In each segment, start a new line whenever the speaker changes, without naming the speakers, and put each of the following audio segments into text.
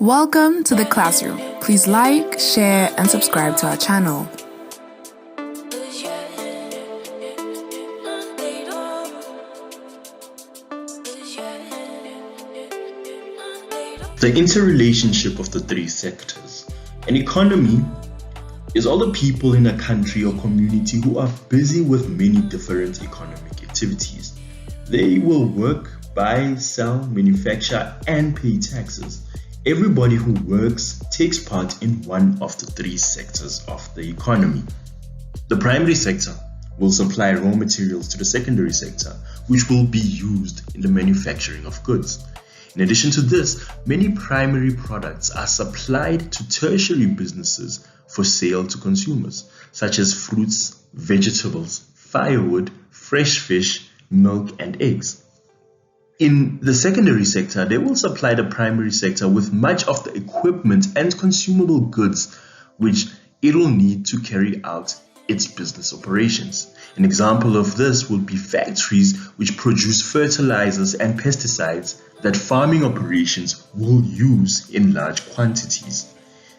Welcome to the classroom. Please like, share, and subscribe to our channel.
The interrelationship of the three sectors. An economy is all the people in a country or community who are busy with many different economic activities. They will work, buy, sell, manufacture, and pay taxes. Everybody who works takes part in one of the three sectors of the economy. The primary sector will supply raw materials to the secondary sector, which will be used in the manufacturing of goods. In addition to this, many primary products are supplied to tertiary businesses for sale to consumers, such as fruits, vegetables, firewood, fresh fish, milk, and eggs. In the secondary sector, they will supply the primary sector with much of the equipment and consumable goods which it will need to carry out its business operations. An example of this would be factories which produce fertilizers and pesticides that farming operations will use in large quantities.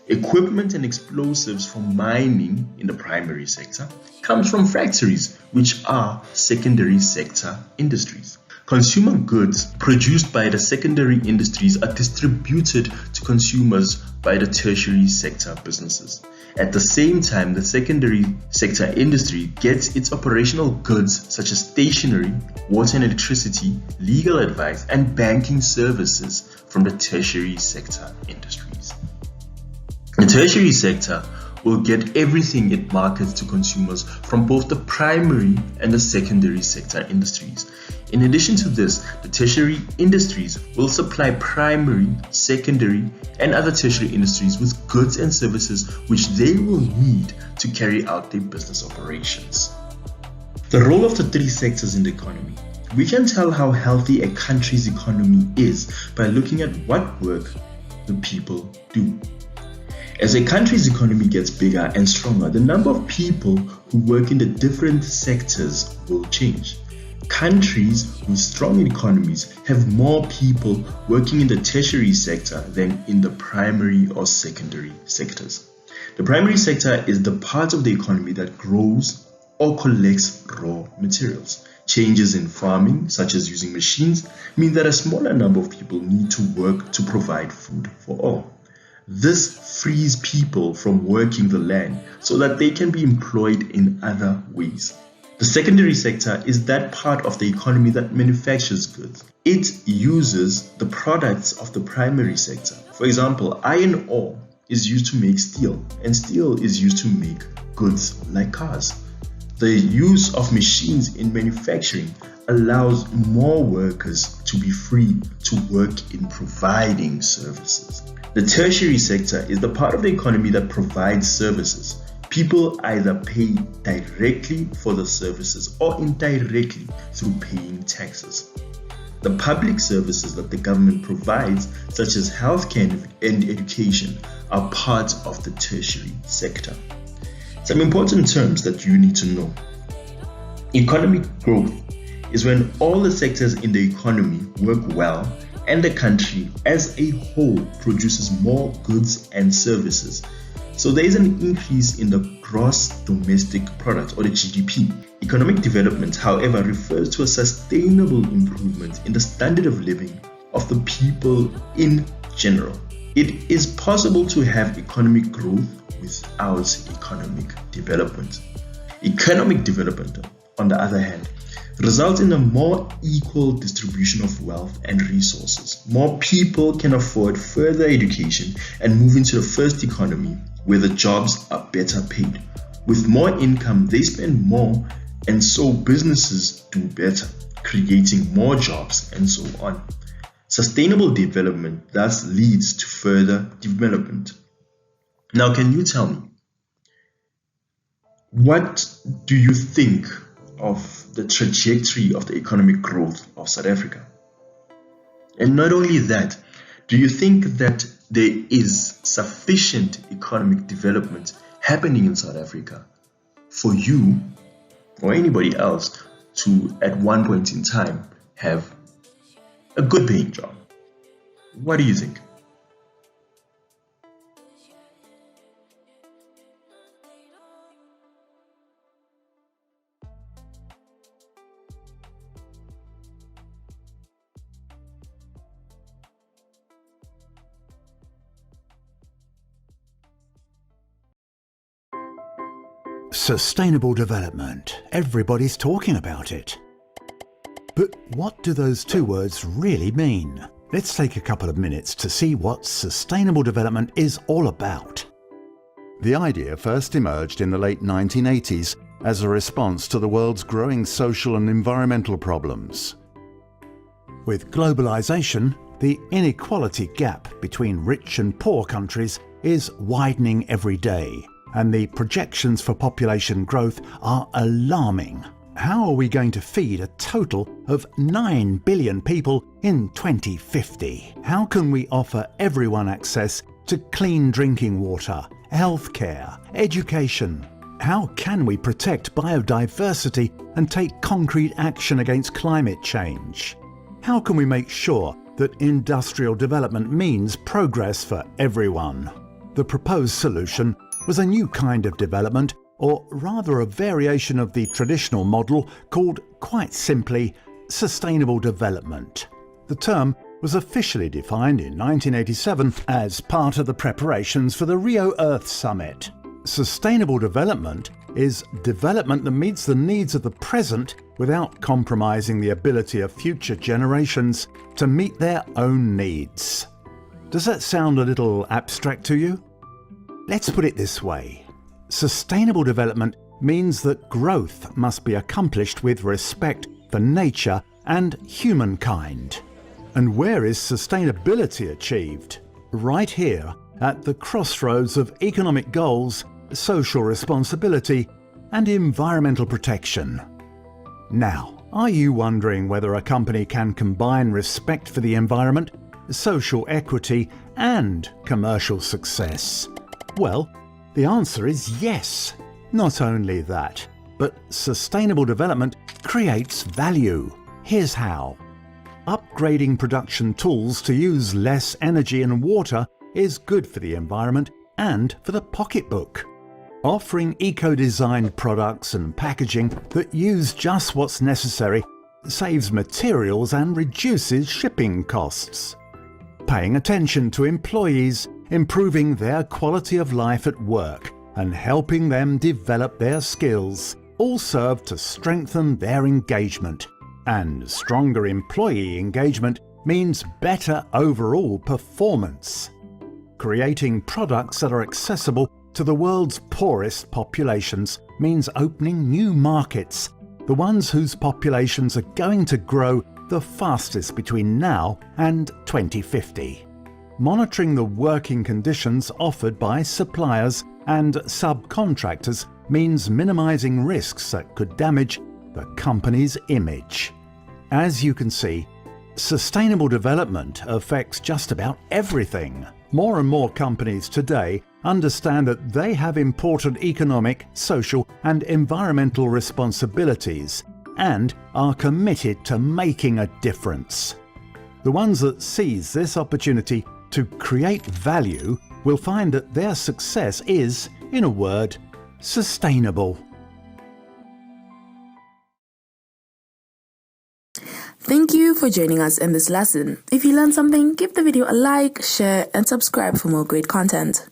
Equipment and explosives for mining in the primary sector comes from factories, which are secondary sector industries. Consumer goods produced by the secondary industries are distributed to consumers by the tertiary sector businesses. At the same time, the secondary sector industry gets its operational goods such as stationery, water and electricity, legal advice, and banking services from the tertiary sector industries. The tertiary sector will get everything it markets to consumers from both the primary and the secondary sector industries. In addition to this, the tertiary industries will supply primary, secondary, and other tertiary industries with goods and services which they will need to carry out their business operations. The role of the three sectors in the economy. We can tell how healthy a country's economy is by looking at what work the people do. As a country's economy gets bigger and stronger, the number of people who work in the different sectors will change. Countries with strong economies have more people working in the tertiary sector than in the primary or secondary sectors. The primary sector is the part of the economy that grows or collects raw materials. Changes in farming, such as using machines, mean that a smaller number of people need to work to provide food for all. This frees people from working the land so that they can be employed in other ways. The secondary sector is that part of the economy that manufactures goods. It uses the products of the primary sector. For example, iron ore is used to make steel, and steel is used to make goods like cars. The use of machines in manufacturing allows more workers to be free to work in providing services. The tertiary sector is the part of the economy that provides services. People either pay directly for the services or indirectly through paying taxes. The public services that the government provides, such as healthcare and education, are part of the tertiary sector. Some important terms that you need to know. Economic growth is when all the sectors in the economy work well and the country as a whole produces more goods and services. So there is an increase in the gross domestic product, or the GDP. Economic development, however, refers to a sustainable improvement in the standard of living of the people in general. It is possible to have economic growth without economic development. Economic development, on the other hand, results in a more equal distribution of wealth and resources. More people can afford further education and move into the first economy, where the jobs are better paid. With more income, they spend more, and so businesses do better, creating more jobs and so on. Sustainable development thus leads to further development. Now, can you tell me, what do you think of the trajectory of the economic growth of South Africa? And not only that, do you think that there is sufficient economic development happening in South Africa for you or anybody else to, at one point in time, have a good paying job? What do you think?
Sustainable development. Everybody's talking about it. But what do those two words really mean? Let's take a couple of minutes to see what sustainable development is all about. The idea first emerged in the late 1980s as a response to the world's growing social and environmental problems. With globalization, the inequality gap between rich and poor countries is widening every day, and the projections for population growth are alarming. How are we going to feed a total of 9 billion people in 2050? How can we offer everyone access to clean drinking water, healthcare, education? How can we protect biodiversity and take concrete action against climate change? How can we make sure that industrial development means progress for everyone? The proposed solution was a new kind of development, or rather a variation of the traditional model called, quite simply, sustainable development. The term was officially defined in 1987 as part of the preparations for the Rio Earth Summit. Sustainable development is development that meets the needs of the present without compromising the ability of future generations to meet their own needs. Does that sound a little abstract to you? Let's put it this way. Sustainable development means that growth must be accomplished with respect for nature and humankind. And where is sustainability achieved? Right here at the crossroads of economic goals, social responsibility, and environmental protection. Now, are you wondering whether a company can combine respect for the environment, social equity, and commercial success? Well, the answer is yes. Not only that, but sustainable development creates value. Here's how. Upgrading production tools to use less energy and water is good for the environment and for the pocketbook. Offering eco-designed products and packaging that use just what's necessary saves materials and reduces shipping costs. Paying attention to employees, improving their quality of life at work, and helping them develop their skills all serve to strengthen their engagement. And stronger employee engagement means better overall performance. Creating products that are accessible to the world's poorest populations means opening new markets, the ones whose populations are going to grow the fastest between now and 2050. Monitoring the working conditions offered by suppliers and subcontractors means minimizing risks that could damage the company's image. As you can see, sustainable development affects just about everything. More and more companies today understand that they have important economic, social, and environmental responsibilities and are committed to making a difference. The ones that seize this opportunity to create value will find that their success is, in a word, sustainable.
Thank you for joining us in this lesson. If you learned something, give the video a like, share, and subscribe for more great content.